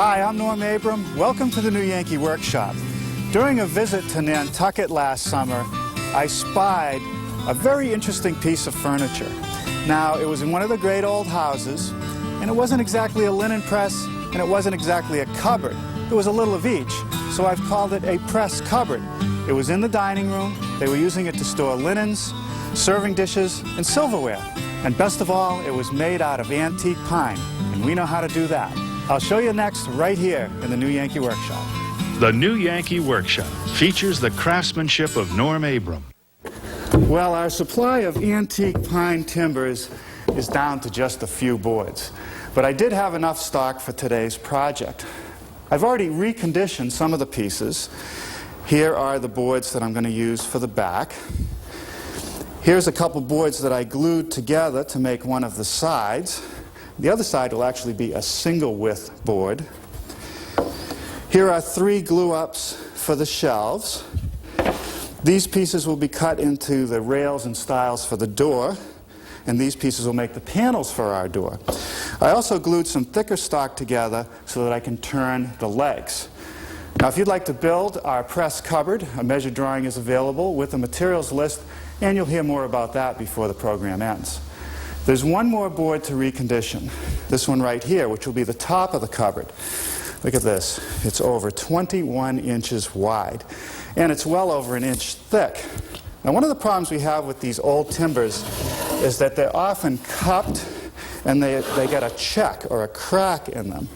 Hi, I'm Norm Abram. Welcome to the new Yankee Workshop. During a visit to Nantucket last summer, I spied a very interesting piece of furniture. Now, it was in one of the great old houses, and it wasn't exactly a linen press, and it wasn't exactly a cupboard. It was a little of each, so I've called it a press cupboard. It was in the dining room. They were using it to store linens, serving dishes, and silverware. And best of all, it was made out of antique pine, and we know how to do that. I'll show you next right here in the new Yankee Workshop. The new Yankee Workshop features the craftsmanship of Norm Abram. Well, our supply of antique pine timbers is down to just a few boards. But I did have enough stock for today's project. I've already reconditioned some of the pieces. Here are the boards that I'm going to use for the back. Here's a couple boards that I glued together to make one of the sides. The other side will actually be a single width board. Here are 3 glue-ups for the shelves. These pieces will be cut into the rails and stiles for the door, and these pieces will make the panels for our door. I also glued some thicker stock together so that I can turn the legs. Now, if you'd like to build our press cupboard, a measure drawing is available with a materials list, and you'll hear more about that before the program ends. There's one more board to recondition, this one right here, which will be the top of the cupboard. Look at this. It's over 21 inches wide, and it's well over an inch thick. Now, one of the problems we have with these old timbers is that they're often cupped, and they get a check or a crack in them.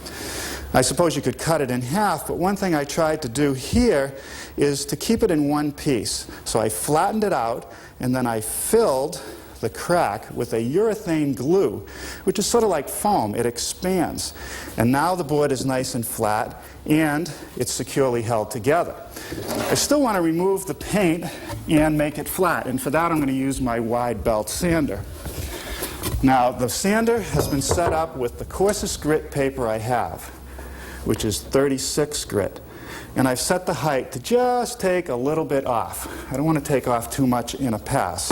I suppose you could cut it in half, but one thing I tried to do here is to keep it in one piece. So I flattened it out, and then I filled the crack with a urethane glue, which is sort of like foam. It expands. And now the board is nice and flat, and it's securely held together. I still want to remove the paint and make it flat, and for that I'm going to use my wide belt sander. Now, the sander has been set up with the coarsest grit paper I have, which is 36 grit. And I've set the height to just take a little bit off. I don't want to take off too much in a pass.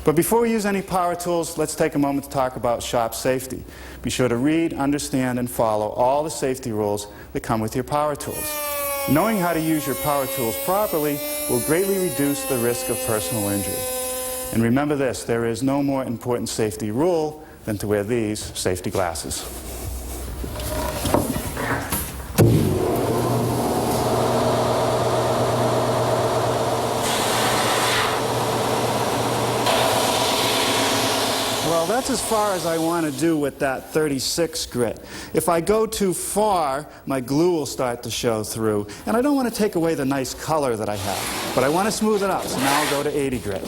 But before we use any power tools, let's take a moment to talk about shop safety. Be sure to read, understand, and follow all the safety rules that come with your power tools. Knowing how to use your power tools properly will greatly reduce the risk of personal injury. And remember this, there is no more important safety rule than to wear these safety glasses. Well, that's as far as I want to do with that 36 grit. If I go too far, my glue will start to show through, and I don't want to take away the nice color that I have, but I want to smooth it up, so now I'll go to 80 grit.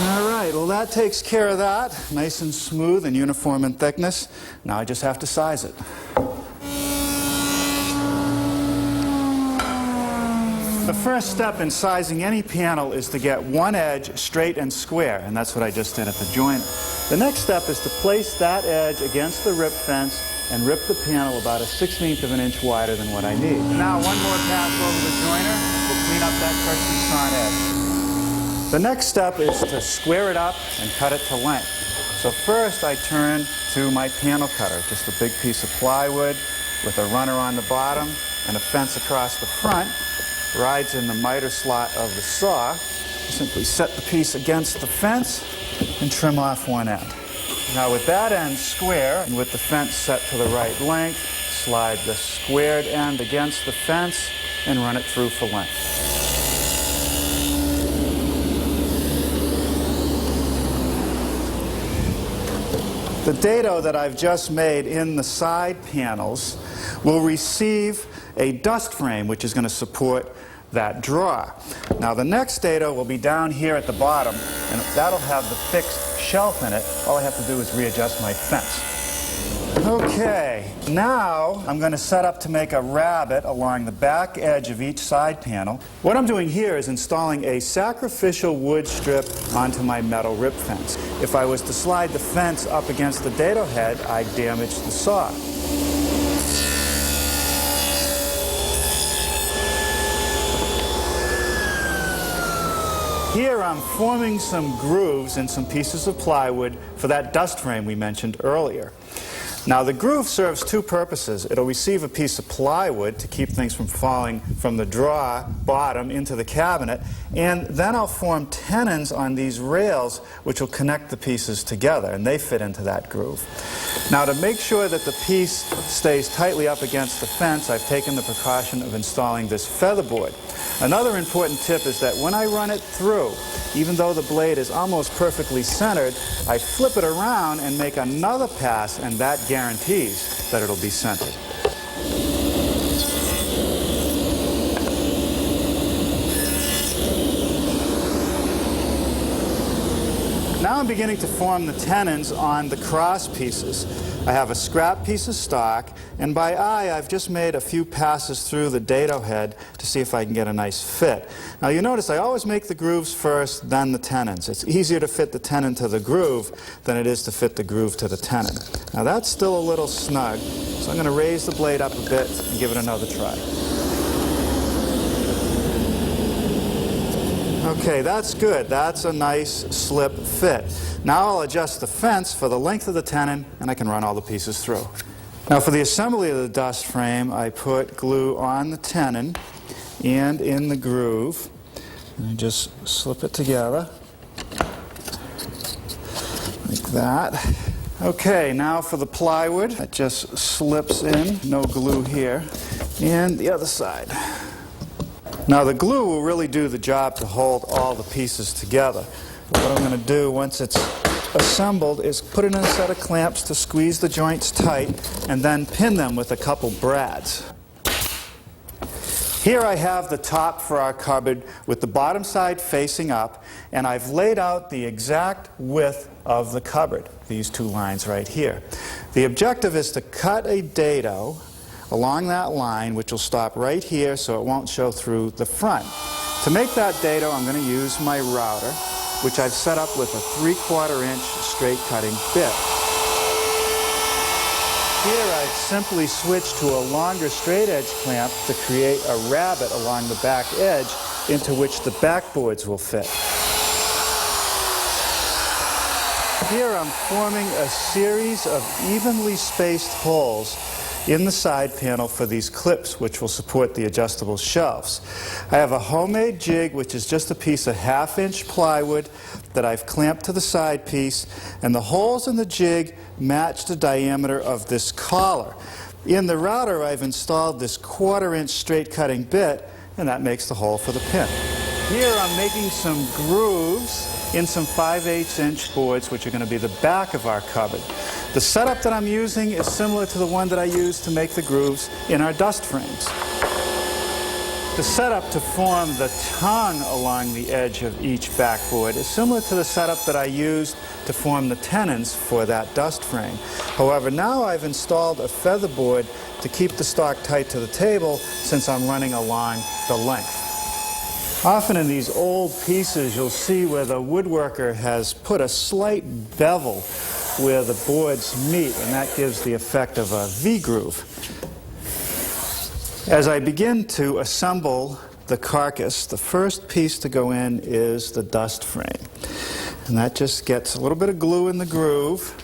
All right, well, that takes care of that. Nice and smooth and uniform in thickness. Now I just have to size it. The first step in sizing any panel is to get one edge straight and square, and that's what I just did at the joiner. The next step is to place that edge against the rip fence and rip the panel about 1/16 of an inch wider than what I need. Now, one more pass over the joiner will clean up that Carcass edge. The next step is to square it up and cut it to length. So first I turn to my panel cutter, just a big piece of plywood with a runner on the bottom and a fence across the front. Rides in the miter slot of the saw. Simply set the piece against the fence and trim off one end. Now, with that end square and with the fence set to the right length, slide the squared end against the fence and run it through for length. The dado that I've just made in the side panels will receive a dust frame, which is going to support that drawer. Now, the next dado will be down here at the bottom, and that'll have the fixed shelf in it. All I have to do is readjust my fence. Okay, now I'm going to set up to make a rabbet along the back edge of each side panel. What I'm doing here is installing a sacrificial wood strip onto my metal rip fence. If I was to slide the fence up against the dado head, I'd damage the saw. Here I'm forming some grooves in some pieces of plywood for that dust frame we mentioned earlier. Now the groove serves two purposes. It'll receive a piece of plywood to keep things from falling from the drawer bottom into the cabinet, and then I'll form tenons on these rails which will connect the pieces together, and they fit into that groove. Now to make sure that the piece stays tightly up against the fence, I've taken the precaution of installing this featherboard. Another important tip is that when I run it through, even though the blade is almost perfectly centered, I flip it around and make another pass, and that guarantees that it'll be centered. Now I'm beginning to form the tenons on the cross pieces. I have a scrap piece of stock, and by eye I've just made a few passes through the dado head to see if I can get a nice fit. Now you notice I always make the grooves first, then the tenons. It's easier to fit the tenon to the groove than it is to fit the groove to the tenon. Now that's still a little snug, so I'm going to raise the blade up a bit and give it another try. Okay, that's good. That's a nice slip fit. Now I'll adjust the fence for the length of the tenon, and I can run all the pieces through. Now for the assembly of the dust frame, I put glue on the tenon and in the groove. And I just slip it together like that. Okay, now for the plywood. It just slips in, no glue here. And the other side. Now the glue will really do the job to hold all the pieces together. What I'm going to do once it's assembled is put it in a set of clamps to squeeze the joints tight and then pin them with a couple brads. Here I have the top for our cupboard with the bottom side facing up, and I've laid out the exact width of the cupboard, these two lines right here. The objective is to cut a dado along that line, which will stop right here so it won't show through the front. To make that dado, I'm going to use my router, which I've set up with a 3/4 inch straight cutting bit. Here I've simply switched to a longer straight edge clamp to create a rabbet along the back edge into which the backboards will fit. Here I'm forming a series of evenly spaced holes in the side panel for these clips which will support the adjustable shelves. I have a homemade jig, which is just a piece of 1/2 inch plywood that I've clamped to the side piece, and the holes in the jig match the diameter of this collar. In the router I've installed this 1/4 inch straight cutting bit, and that makes the hole for the pin. Here I'm making some grooves in some 5/8 inch boards, which are going to be the back of our cupboard. The setup that I'm using is similar to the one that I used to make the grooves in our dust frames. The setup to form the tongue along the edge of each backboard is similar to the setup that I used to form the tenons for that dust frame. However, now I've installed a featherboard to keep the stock tight to the table since I'm running along the length. Often in these old pieces you'll see where the woodworker has put a slight bevel where the boards meet, and that gives the effect of a V-groove. As I begin to assemble the carcass, the first piece to go in is the dust frame. And that just gets a little bit of glue in the groove,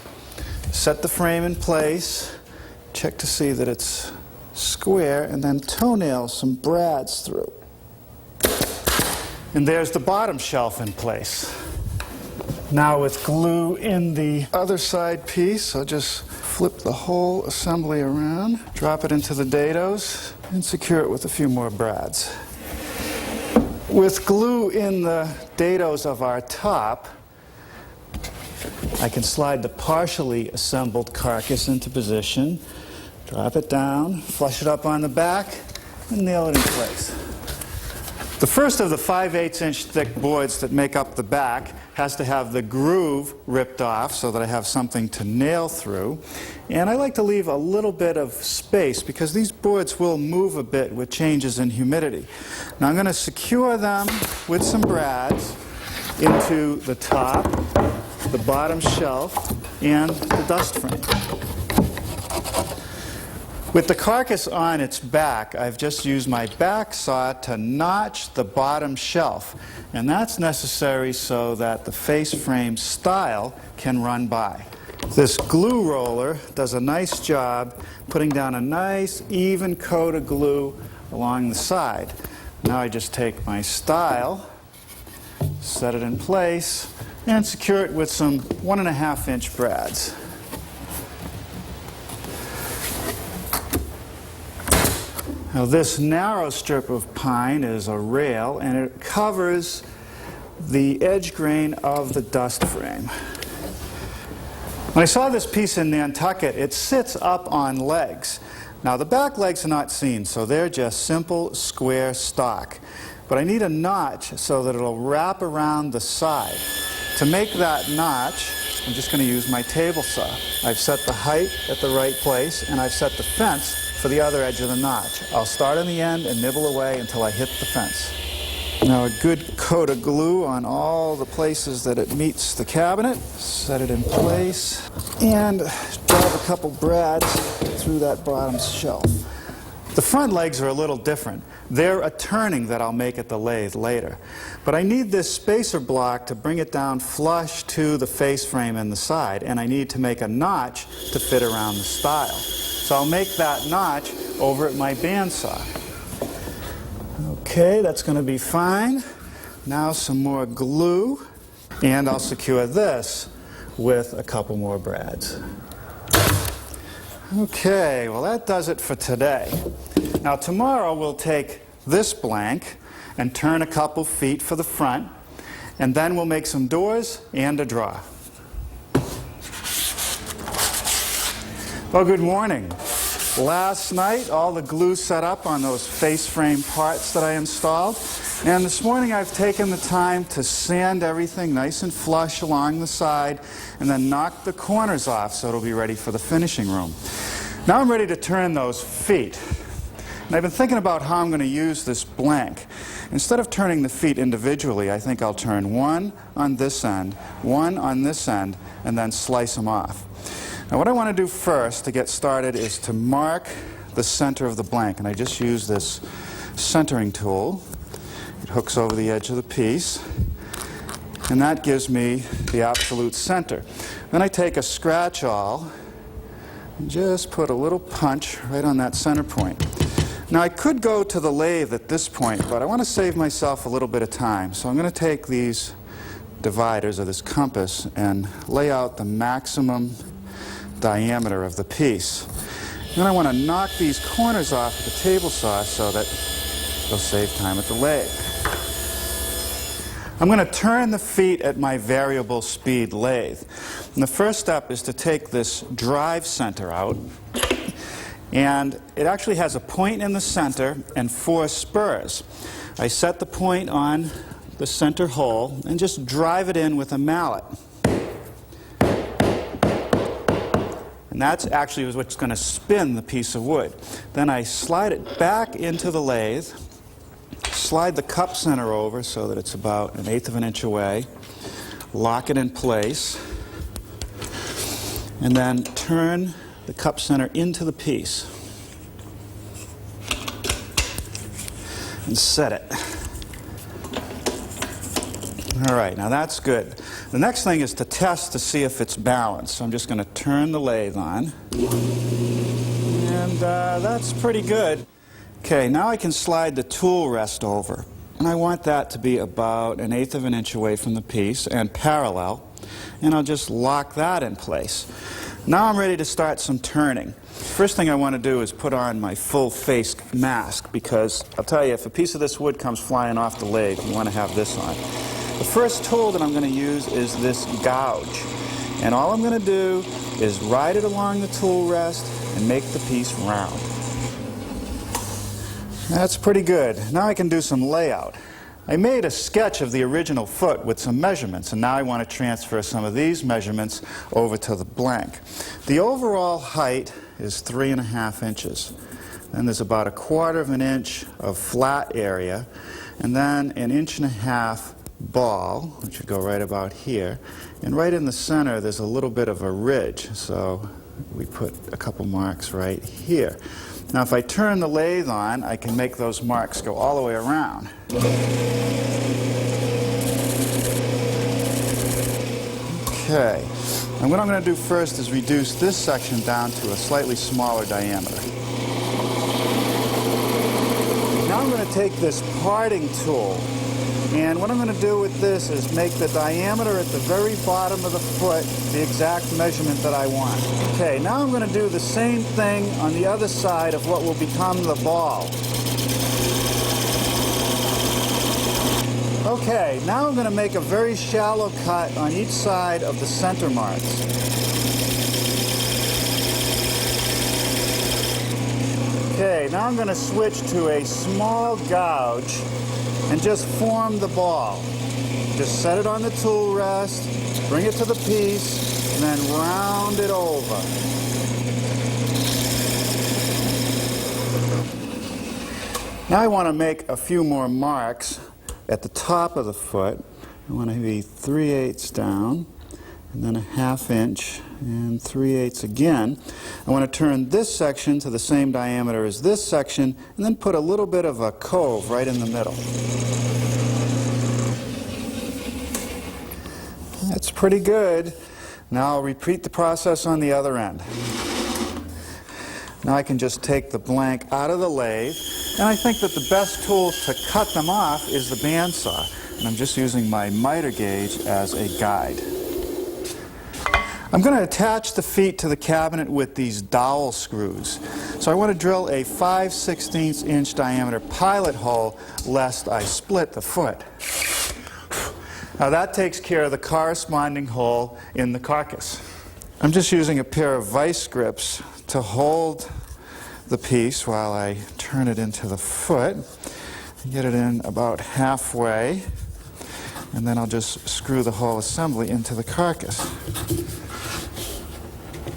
set the frame in place, check to see that it's square, and then toenail some brads through. And there's the bottom shelf in place. Now with glue in the other side piece, I'll just flip the whole assembly around, drop it into the dados, and secure it with a few more brads. With glue in the dados of our top, I can slide the partially assembled carcass into position, drop it down, flush it up on the back, and nail it in place. The first of the 5/8 inch thick boards that make up the back has to have the groove ripped off so that I have something to nail through. And I like to leave a little bit of space because these boards will move a bit with changes in humidity. Now I'm going to secure them with some brads into the top, the bottom shelf, and the dust frame. With the carcass on its back, I've just used my back saw to notch the bottom shelf, and that's necessary so that the face frame stile can run by. This glue roller does a nice job putting down a nice even coat of glue along the side. Now I just take my stile, set it in place, and secure it with some 1.5-inch brads. Now this narrow strip of pine is a rail, and it covers the edge grain of the dust frame. When I saw this piece in Nantucket, it sits up on legs. Now the back legs are not seen, so they're just simple square stock. But I need a notch so that it'll wrap around the side. To make that notch, I'm just going to use my table saw. I've set the height at the right place, and I've set the fence for the other edge of the notch. I'll start on the end and nibble away until I hit the fence. Now a good coat of glue on all the places that it meets the cabinet. Set it in place and drive a couple brads through that bottom shelf. The front legs are a little different. They're a turning that I'll make at the lathe later. But I need this spacer block to bring it down flush to the face frame and the side, and I need to make a notch to fit around the stile. So I'll make that notch over at my bandsaw. Okay, that's going to be fine. Now some more glue, and I'll secure this with a couple more brads. Okay, well that does it for today. Now tomorrow we'll take this blank and turn a couple feet for the front, and then we'll make some doors and a drawer. Well, good morning. Last night, all the glue set up on those face frame parts that I installed. And this morning, I've taken the time to sand everything nice and flush along the side and then knock the corners off so it'll be ready for the finishing room. Now I'm ready to turn those feet. And I've been thinking about how I'm going to use this blank. Instead of turning the feet individually, I think I'll turn one on this end, one on this end, and then slice them off. Now what I want to do first to get started is to mark the center of the blank, and I just use this centering tool. It hooks over the edge of the piece, and that gives me the absolute center. Then I take a scratch-awl and just put a little punch right on that center point. Now I could go to the lathe at this point, but I want to save myself a little bit of time, so I'm going to take these dividers or this compass and lay out the maximum diameter of the piece. Then I want to knock these corners off with the table saw so that they'll save time at the lathe. I'm going to turn the feet at my variable speed lathe. And the first step is to take this drive center out, and it actually has a point in the center and 4 spurs. I set the point on the center hole and just drive it in with a mallet. And that's actually what's going to spin the piece of wood. Then I slide it back into the lathe, slide the cup center over so that it's about 1/8 of an inch away, lock it in place, and then turn the cup center into the piece and set it. All right, now that's good. The next thing is to test to see if it's balanced. So I'm just going to turn the lathe on, and that's pretty good. Okay, now I can slide the tool rest over, and I want that to be about 1/8 of an inch away from the piece and parallel, and I'll just lock that in place. Now I'm ready to start some turning. First thing I want to do is put on my full face mask, because I'll tell you, if a piece of this wood comes flying off the lathe, you want to have this on. The first tool that I'm going to use is this gouge, and all I'm going to do is ride it along the tool rest and make the piece round. That's pretty good. Now I can do some layout. I made a sketch of the original foot with some measurements, and now I want to transfer some of these measurements over to the blank. The overall height is 3.5 inches. Then there's about 1/4 of an inch of flat area, and then 1.5 inches ball, which would go right about here. And right in the center, there's a little bit of a ridge, so we put a couple marks right here. Now, if I turn the lathe on, I can make those marks go all the way around. Okay. And what I'm going to do first is reduce this section down to a slightly smaller diameter. Now I'm going to take this parting tool, and what I'm going to do with this is make the diameter at the very bottom of the foot the exact measurement that I want. Okay, now I'm going to do the same thing on the other side of what will become the ball. Okay, now I'm going to make a very shallow cut on each side of the center marks. Okay, now I'm going to switch to a small gouge and just form the ball. Just set it on the tool rest, bring it to the piece, and then round it over. Now I want to make a few more marks at the top of the foot. I want to be 3/8 down, and then a 1/2 inch, and 3/8 again. I want to turn this section to the same diameter as this section, and then put a little bit of a cove right in the middle. That's pretty good. Now I'll repeat the process on the other end. Now I can just take the blank out of the lathe, and I think that the best tool to cut them off is the bandsaw. And I'm just using my miter gauge as a guide. I'm going to attach the feet to the cabinet with these dowel screws. So I want to drill a 5/16 inch diameter pilot hole lest I split the foot. Now that takes care of the corresponding hole in the carcass. I'm just using a pair of vice grips to hold the piece while I turn it into the foot. Get it in about halfway, and then I'll just screw the whole assembly into the carcass.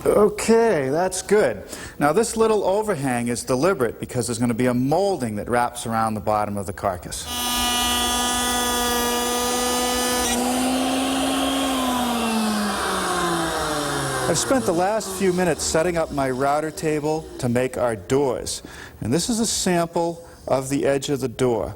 Okay, that's good. Now this little overhang is deliberate because there's going to be a molding that wraps around the bottom of the carcass. I've spent the last few minutes setting up my router table to make our doors. And this is a sample of the edge of the door.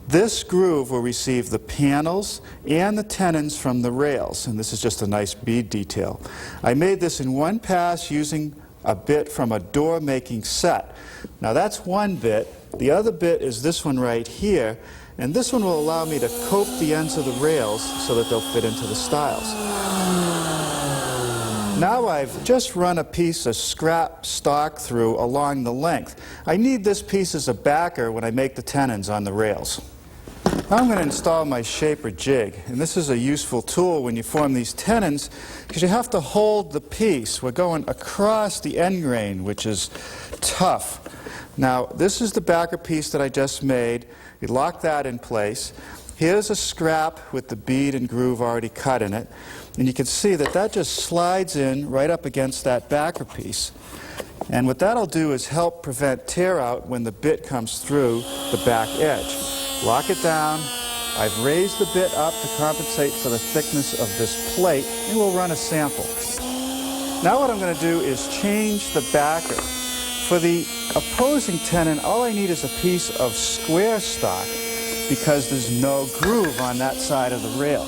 This groove will receive the panels and the tenons from the rails. And this is just a nice bead detail. I made this in one pass using a bit from a door making set. Now that's one bit. The other bit is this one right here. And this one will allow me to cope the ends of the rails so that they'll fit into the stiles. Now I've just run a piece of scrap stock through along the length. I need this piece as a backer when I make the tenons on the rails. Now I'm going to install my shaper jig, and this is a useful tool when you form these tenons because you have to hold the piece. We're going across the end grain, which is tough. Now this is the backer piece that I just made. You lock that in place. Here's a scrap with the bead and groove already cut in it. And you can see that that just slides in right up against that backer piece. And what that'll do is help prevent tear out when the bit comes through the back edge. Lock it down. I've raised the bit up to compensate for the thickness of this plate, and we'll run a sample. Now what I'm going to do is change the backer. For the opposing tenon, all I need is a piece of square stock because there's no groove on that side of the rail.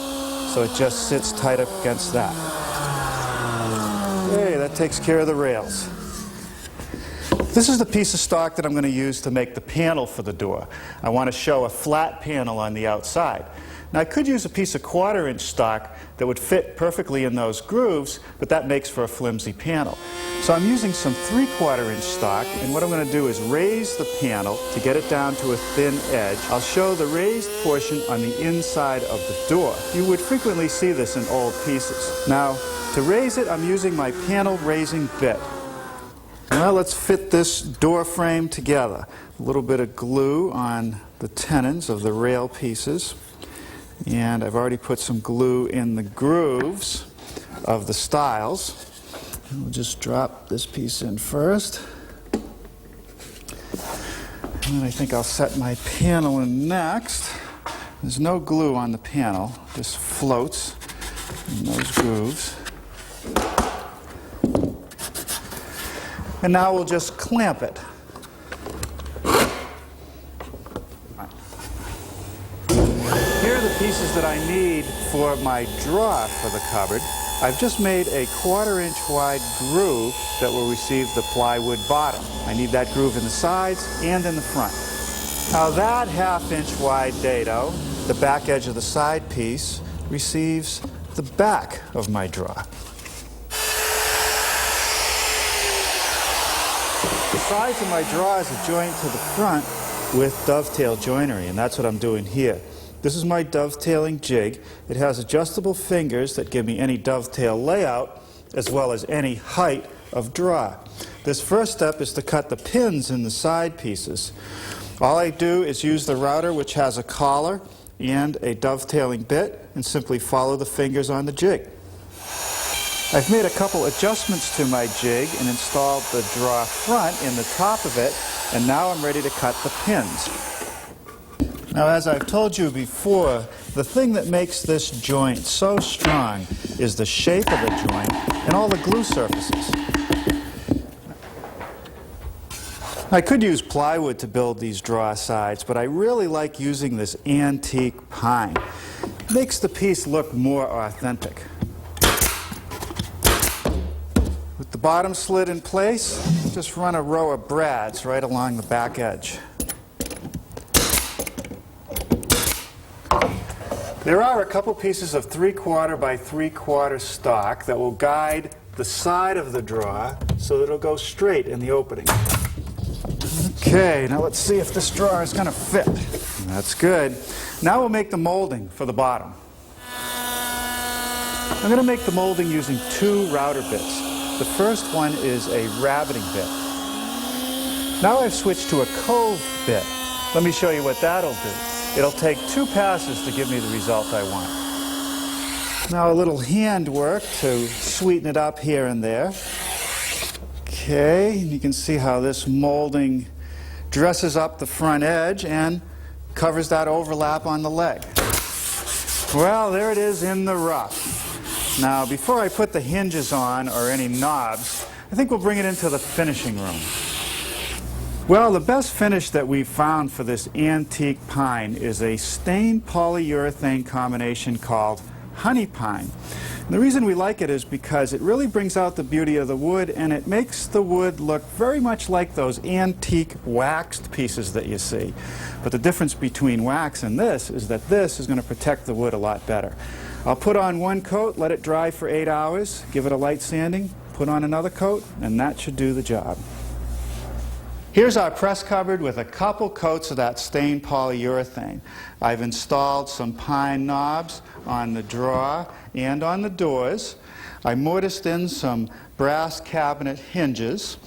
So it just sits tight up against that. Okay, that takes care of the rails. This is the piece of stock that I'm going to use to make the panel for the door. I want to show a flat panel on the outside. Now I could use a piece of 1/4 inch stock that would fit perfectly in those grooves, but that makes for a flimsy panel. So I'm using some 3/4 inch stock, and what I'm going to do is raise the panel to get it down to a thin edge. I'll show the raised portion on the inside of the door. You would frequently see this in old pieces. Now, to raise it, I'm using my panel raising bit. Now let's fit this door frame together. A little bit of glue on the tenons of the rail pieces. And I've already put some glue in the grooves of the stiles. We'll just drop this piece in first. And then I think I'll set my panel in next. There's no glue on the panel, it just floats in those grooves. And now we'll just clamp it. Here are the pieces that I need for my drawer for the cupboard. I've just made a 1/4 inch wide groove that will receive the plywood bottom. I need that groove in the sides and in the front. Now that 1/2 inch wide dado, the back edge of the side piece, receives the back of my draw. The sides of my draw is joined to the front with dovetail joinery, and that's what I'm doing here. This is my dovetailing jig. It has adjustable fingers that give me any dovetail layout as well as any height of draw. This first step is to cut the pins in the side pieces. All I do is use the router, which has a collar and a dovetailing bit, and simply follow the fingers on the jig. I've made a couple adjustments to my jig and installed the draw front in the top of it, and now I'm ready to cut the pins. Now, as I've told you before, the thing that makes this joint so strong is the shape of the joint and all the glue surfaces. I could use plywood to build these draw sides, but I really like using this antique pine. It makes the piece look more authentic. With the bottom slid in place, just run a row of brads right along the back edge. There are a couple pieces of 3/4 by 3/4 stock that will guide the side of the draw so that it'll go straight in the opening. Okay, now let's see if this drawer is going to fit. That's good. Now we'll make the molding for the bottom. I'm going to make the molding using 2 router bits. The first one is a rabbiting bit. Now I've switched to a cove bit. Let me show you what that'll do. It'll take 2 passes to give me the result I want. Now a little hand work to sweeten it up here and there. Okay, you can see how this molding dresses up the front edge and covers that overlap on the leg. Well, there it is in the rough. Now, before I put the hinges on or any knobs, I think we'll bring it into the finishing room. Well, the best finish that we've found for this antique pine is a stained polyurethane combination called honey pine. And the reason we like it is because it really brings out the beauty of the wood, and it makes the wood look very much like those antique waxed pieces that you see. But the difference between wax and this is that this is going to protect the wood a lot better. I'll put on 1 coat, let it dry for 8 hours, give it a light sanding, put on another coat, and that should do the job. Here's our press cupboard with a couple coats of that stained polyurethane. I've installed some pine knobs on the drawer and on the doors. I mortised in some brass cabinet hinges,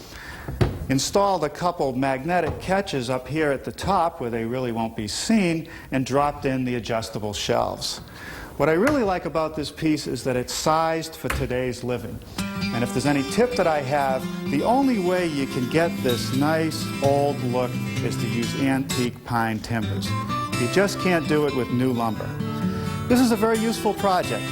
installed a couple magnetic catches up here at the top where they really won't be seen, and dropped in the adjustable shelves. What I really like about this piece is that it's sized for today's living. And if there's any tip that I have, the only way you can get this nice old look is to use antique pine timbers. You just can't do it with new lumber. This is a very useful project.